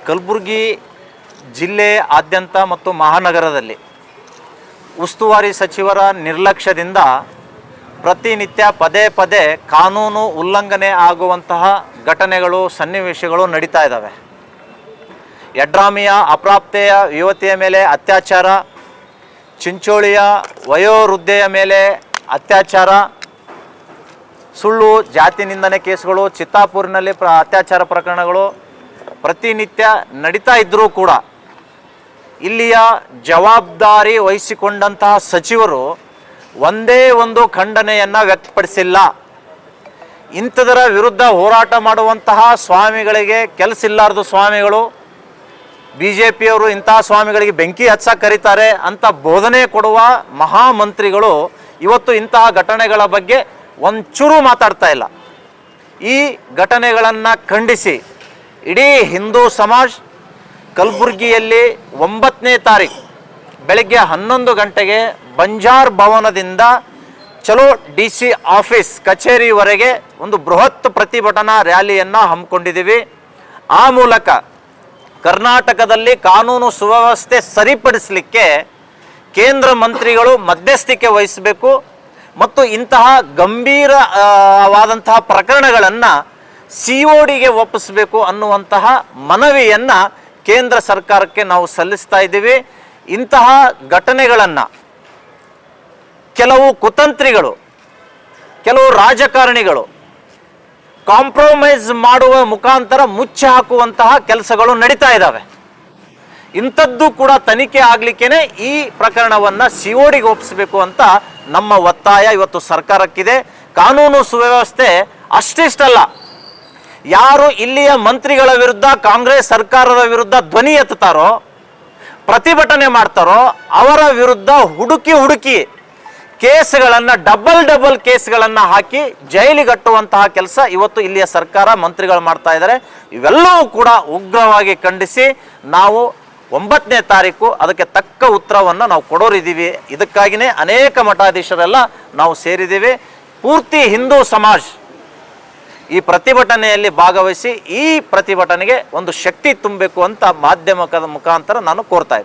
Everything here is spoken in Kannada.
ಕಲಬುರಗಿ ಜಿಲ್ಲೆ ಆದ್ಯಂತ ಮತ್ತು ಮಹಾನಗರದಲ್ಲಿ ಉಸ್ತುವಾರಿ ಸಚಿವರ ನಿರ್ಲಕ್ಷ್ಯದಿಂದ ಪ್ರತಿನಿತ್ಯ ಪದೇ ಪದೇ ಕಾನೂನು ಉಲ್ಲಂಘನೆ ಆಗುವಂತಹ ಘಟನೆಗಳು ಸನ್ನಿವೇಶಗಳು ನಡೀತಾ ಇದ್ದಾವೆ. ಯಡ್ರಾಮಿಯ ಅಪ್ರಾಪ್ತೆಯ ಯುವತಿಯ ಮೇಲೆ ಅತ್ಯಾಚಾರ, ಚಿಂಚೋಳಿಯ ವಯೋವೃದ್ಧೆಯ ಮೇಲೆ ಅತ್ಯಾಚಾರ, ಸುಳ್ಳು ಜಾತಿ ನಿಂದನೆ ಕೇಸುಗಳು, ಚಿತ್ತಾಪುರಿನಲ್ಲಿ ಅತ್ಯಾಚಾರ ಪ್ರಕರಣಗಳು ಪ್ರತಿನಿತ್ಯ ನಡೀತಾ ಇದ್ದರೂ ಕೂಡ ಇಲ್ಲಿಯ ಜವಾಬ್ದಾರಿ ವಹಿಸಿಕೊಂಡಂತಹ ಸಚಿವರು ಒಂದೇ ಒಂದು ಖಂಡನೆಯನ್ನು ವ್ಯಕ್ತಪಡಿಸಿಲ್ಲ. ಇಂಥದರ ವಿರುದ್ಧ ಹೋರಾಟ ಮಾಡುವಂತಹ ಸ್ವಾಮಿಗಳಿಗೆ ಕೆಲಸ ಇಲ್ಲಾರ್ದು ಸ್ವಾಮಿಗಳು, BJPಯವರು ಇಂತಹ ಸ್ವಾಮಿಗಳಿಗೆ ಬೆಂಕಿ ಹಚ್ಚಕ್ಕೆ ಕರೀತಾರೆ ಅಂತ ಬೋಧನೆ ಕೊಡುವ ಮಹಾಮಂತ್ರಿಗಳು ಇವತ್ತು ಇಂತಹ ಘಟನೆಗಳ ಬಗ್ಗೆ ಒಂಚೂರು ಮಾತಾಡ್ತಾ ಇಲ್ಲ. ಈ ಘಟನೆಗಳನ್ನು ಖಂಡಿಸಿ ಇಡೀ ಹಿಂದೂ ಸಮಾಜ ಕಲಬುರಗಿಯಲ್ಲಿ 9ನೇ ತಾರೀಕು ಬೆಳಗ್ಗೆ 11 ಗಂಟೆಗೆ ಬಂಜಾರ್ ಭವನದಿಂದ ಚಲೋ DC ಆಫೀಸ್ ಕಚೇರಿವರೆಗೆ ಒಂದು ಬೃಹತ್ ಪ್ರತಿಭಟನಾ ರ್ಯಾಲಿಯನ್ನು ಹಮ್ಮಿಕೊಂಡಿದ್ದೀವಿ. ಆ ಮೂಲಕ ಕರ್ನಾಟಕದಲ್ಲಿ ಕಾನೂನು ಸುವ್ಯವಸ್ಥೆ ಸರಿಪಡಿಸಲಿಕ್ಕೆ ಕೇಂದ್ರ ಮಂತ್ರಿಗಳು ಮಧ್ಯಸ್ಥಿಕೆ ವಹಿಸಬೇಕು ಮತ್ತು ಇಂತಹ ಗಂಭೀರವಾದಂತಹ ಪ್ರಕರಣಗಳನ್ನು CODಗೆ ಒಪ್ಪಿಸಬೇಕು ಅನ್ನುವಂತಹ ಮನವಿಯನ್ನು ಕೇಂದ್ರ ಸರ್ಕಾರಕ್ಕೆ ನಾವು ಸಲ್ಲಿಸ್ತಾ ಇದ್ದೀವಿ. ಇಂತಹ ಘಟನೆಗಳನ್ನು ಕೆಲವು ಕುತಂತ್ರಿಗಳು, ಕೆಲವು ರಾಜಕಾರಣಿಗಳು ಕಾಂಪ್ರಮೈಸ್ ಮಾಡುವ ಮುಖಾಂತರ ಮುಚ್ಚಿ ಹಾಕುವಂತಹ ಕೆಲಸಗಳು ನಡೀತಾ ಇದ್ದಾವೆ. ಇಂಥದ್ದು ಕೂಡ ತನಿಖೆ ಆಗಲಿಕ್ಕೇ ಈ ಪ್ರಕರಣವನ್ನು CODಗೆ ಒಪ್ಪಿಸಬೇಕು ಅಂತ ನಮ್ಮ ಒತ್ತಾಯ ಇವತ್ತು ಸರ್ಕಾರಕ್ಕಿದೆ. ಕಾನೂನು ಸುವ್ಯವಸ್ಥೆ ಅಷ್ಟಿಷ್ಟಲ್ಲ, ಯಾರು ಇಲ್ಲಿಯ ಮಂತ್ರಿಗಳ ವಿರುದ್ಧ ಕಾಂಗ್ರೆಸ್ ಸರ್ಕಾರದ ವಿರುದ್ಧ ಧ್ವನಿ ಎತ್ತುತ್ತಾರೋ, ಪ್ರತಿಭಟನೆ ಮಾಡ್ತಾರೋ ಅವರ ವಿರುದ್ಧ ಹುಡುಕಿ ಕೇಸ್ಗಳನ್ನು ಡಬಲ್ ಕೇಸ್ಗಳನ್ನು ಹಾಕಿ ಜೈಲಿಗಟ್ಟುವಂತಹ ಕೆಲಸ ಇವತ್ತು ಇಲ್ಲಿಯ ಸರ್ಕಾರ ಮಂತ್ರಿಗಳು ಮಾಡ್ತಾ ಇದ್ದಾರೆ. ಇವೆಲ್ಲವೂ ಕೂಡ ಉಗ್ರವಾಗಿ ಖಂಡಿಸಿ ನಾವು 9ನೇ ತಾರೀಕು ಅದಕ್ಕೆ ತಕ್ಕ ಉತ್ತರವನ್ನು ನಾವು ಕೊಡೋರಿದ್ದೀವಿ. ಇದಕ್ಕಾಗಿಯೇ ಅನೇಕ ಮಠಾಧೀಶರೆಲ್ಲ ನಾವು ಸೇರಿದ್ದೀವಿ. ಪೂರ್ತಿ ಹಿಂದೂ ಸಮಾಜ ಈ ಪ್ರತಿಭಟನೆಯಲ್ಲಿ ಭಾಗವಹಿಸಿ ಈ ಪ್ರತಿಭಟನೆಗೆ ಒಂದು ಶಕ್ತಿ ತುಂಬಬೇಕು ಅಂತ ಮಾಧ್ಯಮದ ಮುಖಾಂತರ ನಾನು ಕೋರ್ತಾ ಇದ್ದೇನೆ.